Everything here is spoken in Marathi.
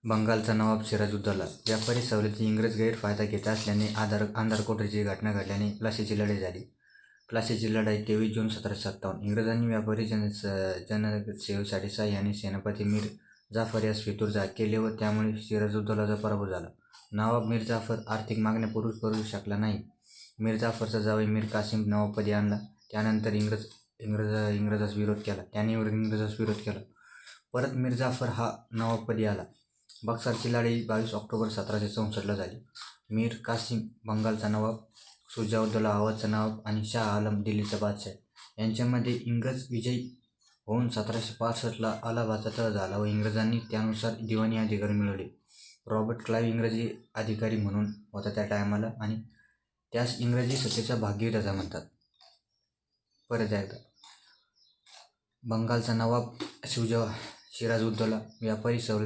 बंगालचा नवाब सिराजुद्दौला व्यापारी सवलती इंग्रज गैरफायदा घेत असल्याने अंधारकोटची घटना घडल्याने प्लासीची लढाई झाली. प्लासीची लढाई 23 जून 1757. इंग्रजांनी व्यापारी जनसेवेसाठी सहाय्याने सेनापती मीर जाफर यास फितूर केले व त्यामुळे सिराजुद्दौलाचा पराभव झाला. नवाब मीर जाफर आर्थिक मागण्या पूर्ण करू शकला नाही. मीर जाफरचा जावई मीर कासिम नवाबपदी आणला. त्यानंतर इंग्रजास विरोध केला. परत मीर जाफर हा नवाबपदी आला. बक्सरची लढाई 22 ऑक्टोबर 1764 झाली. मीर कासिम बंगालचा नवाब, शुजाउद्दौला अवधचा नवाब आणि शाह आलम दिल्लीचा बादशाह यांच्यामध्ये इंग्रज विजयी होऊन 1765 अलाहाबादचा तह झाला व इंग्रजांनी त्यानुसार दिवाणी अधिकार मिळवले. रॉबर्ट क्लाइव्ह इंग्रजी अधिकारी म्हणून होता त्या टायमाला आणि त्यास इंग्रजी सत्तेचा भागीदार असे म्हणतात. परत एकदा बंगालचा नवाब सिराजुद्दौला व्यापारी सवलती